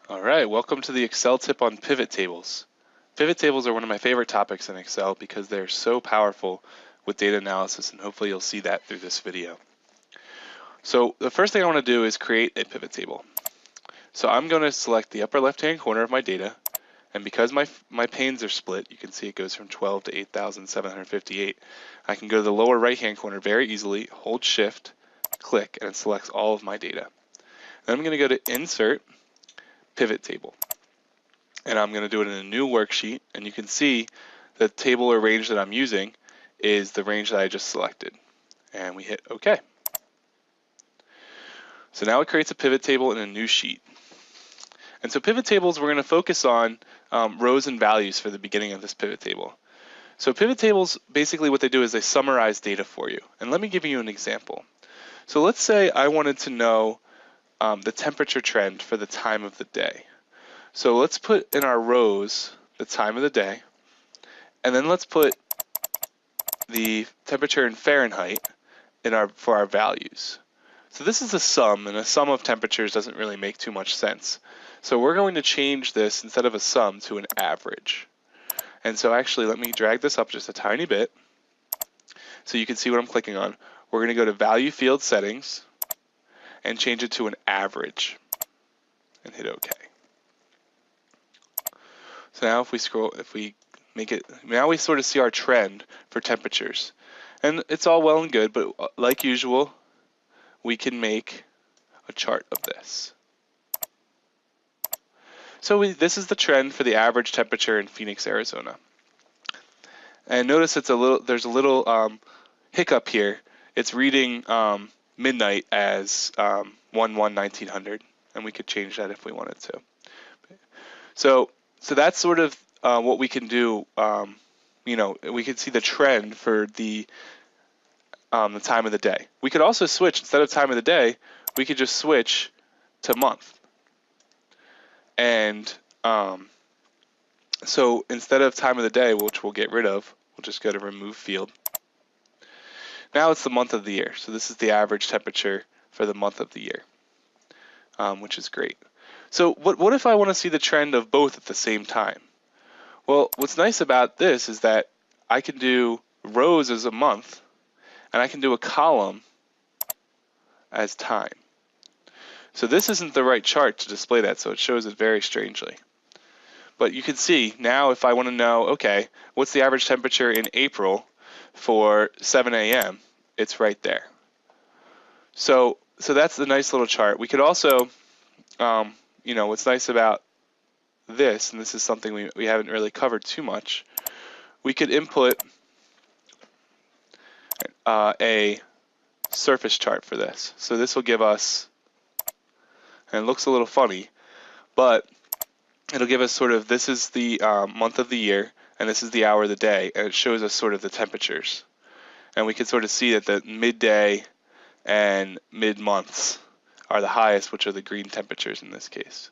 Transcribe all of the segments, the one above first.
All right, welcome to the Excel tip on pivot tables. Pivot tables are one of my favorite topics in Excel because they're so powerful with data analysis, and hopefully you'll see that through this video. So the first thing I want to do is create a pivot table. So I'm going to select the upper left-hand corner of my data, and because my panes are split, you can see it goes from 12 to 8,758. I can go to the lower right-hand corner very easily, hold Shift, click, and it selects all of my data. Then I'm going to go to Insert, Pivot Table. And I'm going to do it in a new worksheet, and you can see the table or range that I'm using is the range that I just selected. And we hit OK. So now it creates a pivot table in a new sheet. And so pivot tables, we're going to focus on rows and values for the beginning of this pivot table. So pivot tables, basically what they do is they summarize data for you. And let me give you an example. So let's say I wanted to know the temperature trend for the time of the day. So let's put in our rows the time of the day, and then let's put the temperature in Fahrenheit for our values. So this is a sum, and a sum of temperatures doesn't really make too much sense. So we're going to change this, instead of a sum, to an average. And so actually, let me drag this up just a tiny bit so you can see what I'm clicking on. We're going to go to Value Field Settings and change it to an average and hit OK. So now if we make it, now we sort of see our trend for temperatures. And it's all well and good, but like usual, we can make a chart of this. So this is the trend for the average temperature in Phoenix, Arizona. And notice there's a little hiccup here. It's reading midnight as 1/1/1900, and we could change that if we wanted to. So that's sort of what we can do. We can see the trend for the time of the day. We could also switch, instead of time of the day, we could just switch to month. And so instead of time of the day, which we'll get rid of, we'll just go to Remove Field. Now it's the month of the year. So this is the average temperature for the month of the year, which is great. So what if I want to see the trend of both at the same time? Well, what's nice about this is that I can do rows as a month, and I can do a column as time. So this isn't the right chart to display that, so it shows it very strangely. But you can see now, if I want to know, okay, what's the average temperature in April for 7 a.m., it's right there. So that's the nice little chart. We could also, what's nice about this, and this is something we haven't really covered too much, we could input a surface chart for this. So this will give us, and it looks a little funny, but it'll give us sort of, this is the month of the year, and this is the hour of the day, and it shows us sort of the temperatures. And we can sort of see that the midday and mid-months are the highest, which are the green temperatures in this case.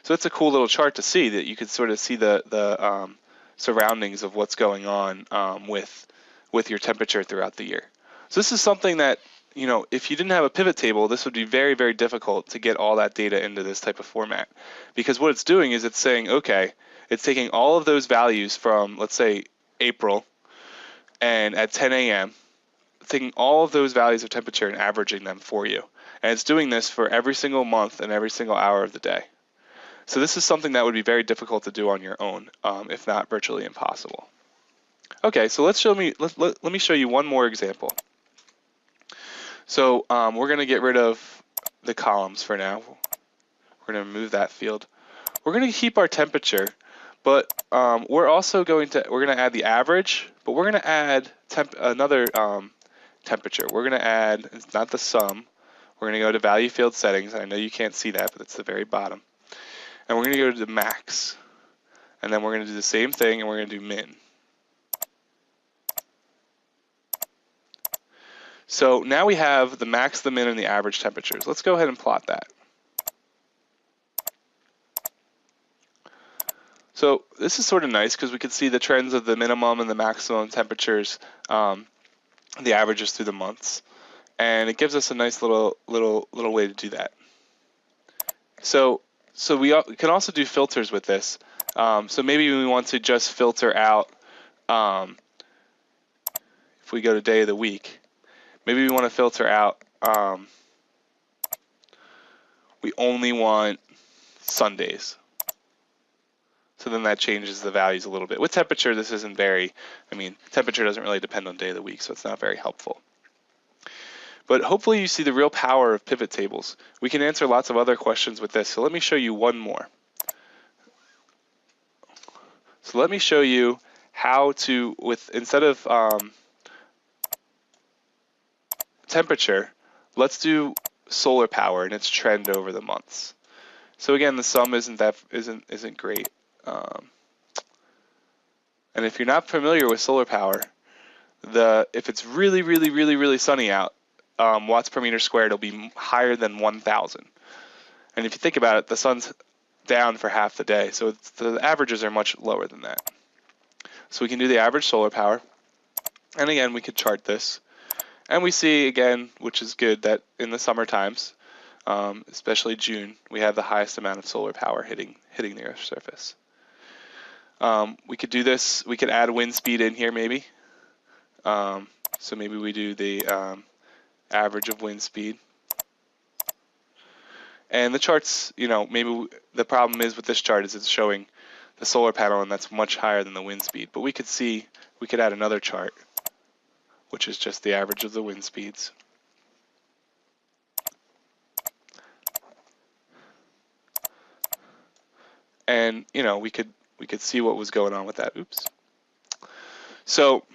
So it's a cool little chart to see, that you can sort of see the surroundings of what's going on with your temperature throughout the year. So this is something that, if you didn't have a pivot table, this would be very, very difficult to get all that data into this type of format. Because what it's doing is it's saying, okay, it's taking all of those values from, let's say, April, and at 10 a.m., taking all of those values of temperature and averaging them for you. And it's doing this for every single month and every single hour of the day. So this is something that would be very difficult to do on your own, if not virtually impossible. Okay, so let me show you one more example. So we're going to get rid of the columns for now. We're going to remove that field. We're going to keep our temperature, but we're going to add the average, but we're going to add another temperature. We're going to add, it's not the sum. We're going to go to Value Field Settings. I know you can't see that, but it's the very bottom. And we're going to go to the max. And then we're going to do the same thing, and we're going to do min. So now we have the max, the min, and the average temperatures. Let's go ahead and plot that. So this is sort of nice because we can see the trends of the minimum and the maximum temperatures, the averages through the months. And it gives us a nice little way to do that. So So we can also do filters with this. So maybe we want to just filter out, if we go to day of the week, maybe we want to filter out, we only want Sundays. So then that changes the values a little bit. With temperature, this isn't very, temperature doesn't really depend on day of the week, so it's not very helpful. But hopefully you see the real power of pivot tables. We can answer lots of other questions with this, so let me show you one more. So let me show you how to, instead of temperature, let's do solar power and its trend over the months. So again, the sum isn't great. And if you're not familiar with solar power, if it's really sunny out, watts per meter squared will be higher than 1,000. And if you think about it, the sun's down for half the day, so the averages are much lower than that. So we can do the average solar power, and again we could chart this, and we see again, which is good, that in the summer times, especially June, we have the highest amount of solar power hitting the Earth's surface. We could do this. We could add wind speed in here maybe. So maybe we do the average of wind speed. And the charts, maybe the problem is with this chart is it's showing the solar panel, and that's much higher than the wind speed. But we could add another chart, which is just the average of the wind speeds. And we could see what was going on with that. Oops. So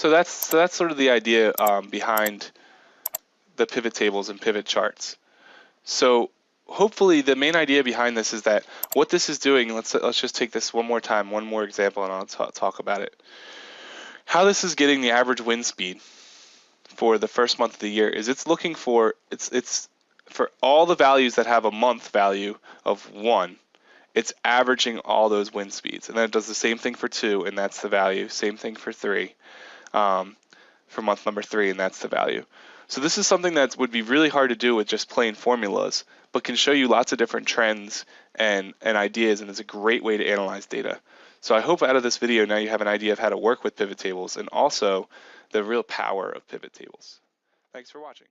that's sort of the idea behind the pivot tables and pivot charts. So hopefully the main idea behind this is that what this is doing, let's just take this one more time, one more example, and I'll talk about it. How this is getting the average wind speed for the first month of the year is it's looking for, it's for all the values that have a month value of 1, it's averaging all those wind speeds. And then it does the same thing for 2, and that's the value. Same thing for 3, for month number 3, and that's the value. So this is something that would be really hard to do with just plain formulas, but can show you lots of different trends and ideas, and is a great way to analyze data. So I hope out of this video now you have an idea of how to work with pivot tables and also the real power of pivot tables. Thanks for watching.